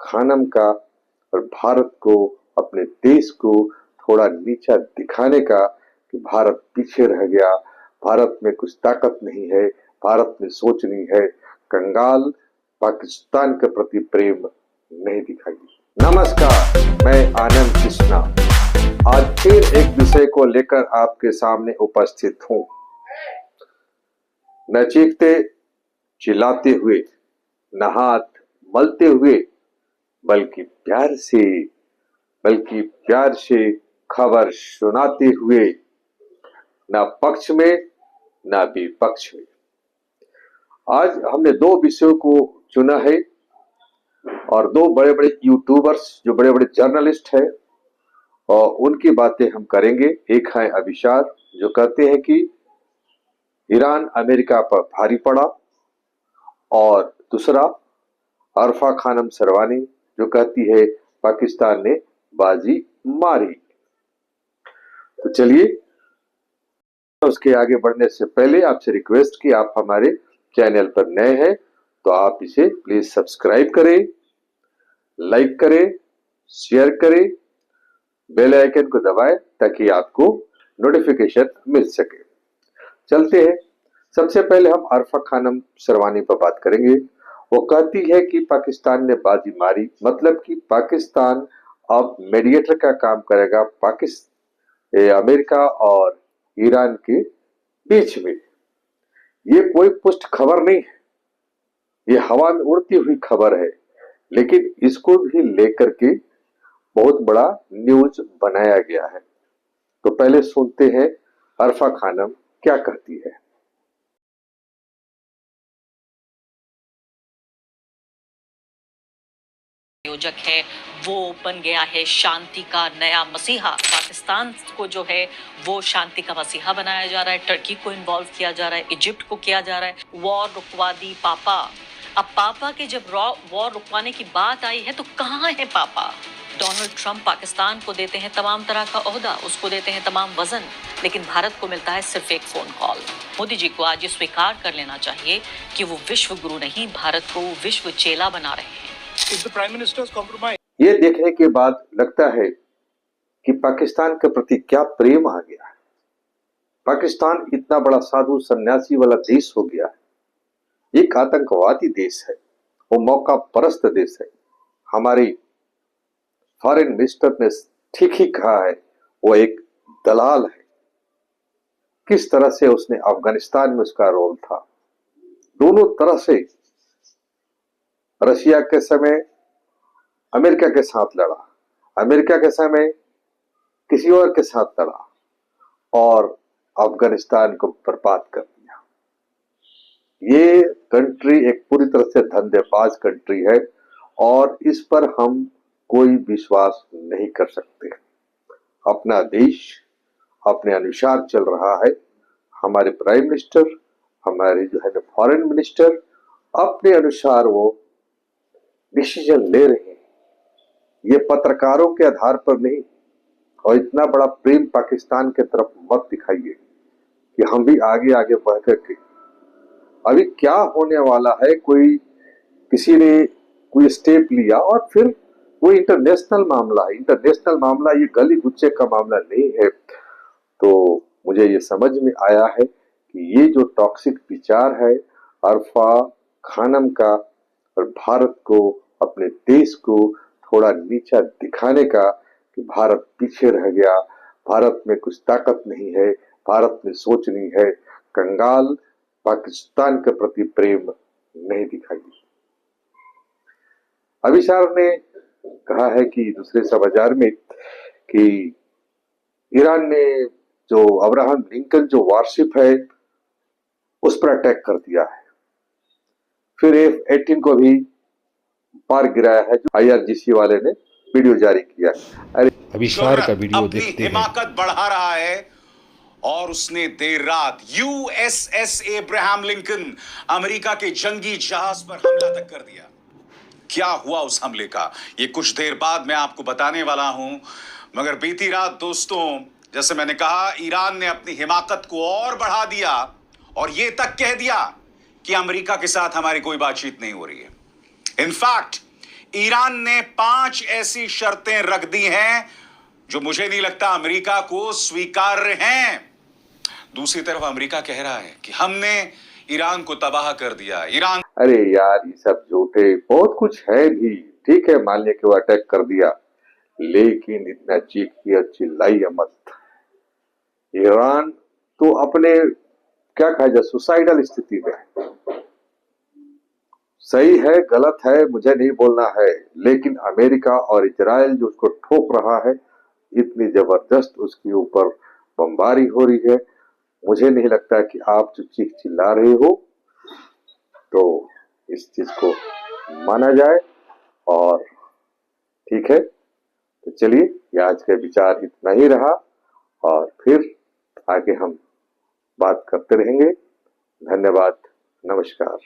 खानम का और भारत को, अपने देश को थोड़ा नीचा दिखाने का कि भारत पीछे रह गया, भारत में कुछ ताकत नहीं है, भारत में सोच नहीं है, कंगाल पाकिस्तान के प्रति प्रेम नहीं दिखाई। नमस्कार, मैं आनंद कृष्णा आज फिर एक विषय को लेकर आपके सामने उपस्थित हूं। न चीखते चिल्लाते हुए, न हाथ मलते हुए, बल्कि प्यार से खबर सुनाते हुए, न पक्ष में न विपक्ष में। आज हमने दो विषयों को चुना है और दो बड़े बड़े यूट्यूबर्स जो बड़े बड़े जर्नलिस्ट हैं और उनकी बातें हम करेंगे। एक है अभिशार जो कहते हैं कि ईरान अमेरिका पर भारी पड़ा, और दूसरा अरफा खानम सरवानी जो कहती है पाकिस्तान ने बाजी मारी। तो चलिए, उसके आगे बढ़ने से पहले आपसे रिक्वेस्ट कि आप हमारे चैनल पर नए हैं तो आप इसे प्लीज सब्सक्राइब करें, लाइक करें, शेयर करें, बेल आइकन को दबाएं ताकि आपको नोटिफिकेशन मिल सके। चलते हैं, सबसे पहले हम अरफा खानम सरवानी पर बात करेंगे। वो कहती है कि पाकिस्तान ने बाजी मारी, मतलब कि पाकिस्तान अब मीडिएटर का काम करेगा अमेरिका और ईरान के बीच में। ये कोई पुष्ट खबर नहीं है, ये हवा में उड़ती हुई खबर है, लेकिन इसको भी लेकर के बहुत बड़ा न्यूज बनाया गया है। तो पहले सुनते हैं अरफा खानम क्या कहती है। आयोजक है वो बन गया है शांति का नया मसीहा। पाकिस्तान को जो है वो शांति का मसीहा बनाया जा रहा है, टर्की को इन्वॉल्व किया जा रहा है, इजिप्ट को किया जा रहा है। वॉर रुकवा दी पापा। अब पापा के जब वॉर रुकवाने की बात आई है तो कहाँ है पापा? डोनाल्ड ट्रंप पाकिस्तान को देते हैं तमाम तरह का ओहदा, उसको देते हैं तमाम वजन, लेकिन भारत को मिलता है सिर्फ एक फोन कॉल। मोदी जी को आज स्वीकार कर लेना चाहिए कि वो विश्व गुरु नहीं, भारत को विश्व चेला बना रहे हैं। ये देखने के बाद लगता है कि पाकिस्तान के प्रति क्या प्रेम आ गया है। पाकिस्तान इतना बड़ा साधु सन्यासी वाला देश हो गया है, एक आतंकवादी देश है, वो मौका परस्त देश है। हमारी फॉरेन मिनिस्टर ने ठीक ही कहा है, वो एक दलाल है। किस तरह से उसने अफगानिस्तान में उसका रोल था, दोनों तरह से रशिया के समय अमेरिका के साथ लड़ा, अमेरिका के समय किसी और के साथ लड़ा और अफगानिस्तान को बर्बाद कर दिया। ये कंट्री एक पूरी तरह से धंधेबाज कंट्री है और इस पर हम कोई विश्वास नहीं कर सकते। अपना देश अपने अनुसार चल रहा है। हमारे प्राइम मिनिस्टर, हमारे जो है फॉरेन मिनिस्टर अपने अनुसार वो डिसीजन ले रहे हैं, ये पत्रकारों के आधार पर नहीं। और इतना बड़ा प्रेम पाकिस्तान के तरफ मत दिखाइए कि हम भी आगे आगे बढ़ करके, अभी क्या होने वाला है, किसी ने कोई स्टेप लिया और फिर वो इंटरनेशनल मामला है। इंटरनेशनल मामला ये गली गुच्चे का मामला नहीं है। तो मुझे ये समझ में आया है कि ये जो टॉक्सिक विचार है अरफा खानम का और भारत को, अपने देश को थोड़ा नीचा दिखाने का कि भारत पीछे रह गया, भारत में कुछ ताकत नहीं है, भारत में सोच नहीं है, कंगाल पाकिस्तान के प्रति प्रेम नहीं दिखाई। अभिशार ने कहा है कि दूसरे समाचार में कि ईरान ने जो अब्राहम लिंकन जो वारशिप है उस पर अटैक कर दिया है, फिर F-18 को भी पार गिराया है, जो IRGC वाले ने वीडियो जारी किया। अरे अभिशार का वीडियो अपनी देखते हैं। हिमाकत बढ़ा रहा है और उसने देर रात USS एब्राहम लिंकन अमेरिका के जंगी जहाज पर हमला तक कर दिया। क्या हुआ उस हमले का, ये कुछ देर बाद मैं आपको बताने वाला हूं। मगर बीती रात दोस्तों, जैसे मैंने कहा, ईरान ने अपनी हिमाकत को और बढ़ा दिया और ये तक कह दिया कि अमेरिका के साथ हमारी कोई बातचीत नहीं हो रही है। इनफैक्ट ईरान ने 5 ऐसी शर्तें रख दी हैं जो मुझे नहीं लगता अमेरिका को स्वीकार्य हैं। दूसरी तरफ अमेरिका कह रहा है कि हमने ईरान को तबाह कर दिया। ईरान अरे यार, ये सब झूठे बहुत कुछ है भी। ठीक है, मान लिया कि वो अटैक कर दिया, लेकिन इतना चीखिए और चिल्लाइए मत। ईरान तो अपने क्या कहा जाए सुसाइडल स्थिति में है। सही है गलत है मुझे नहीं बोलना है, लेकिन अमेरिका और इजराइल जो उसको ठोक रहा है, इतनी जबरदस्त उसके ऊपर बमबारी हो रही है, मुझे नहीं लगता कि आप जो चीख चिल्ला रहे हो तो इस चीज को माना जाए। और ठीक है, तो चलिए ये आज का विचार इतना ही रहा, और फिर आगे हम बात करते रहेंगे। धन्यवाद, नमस्कार।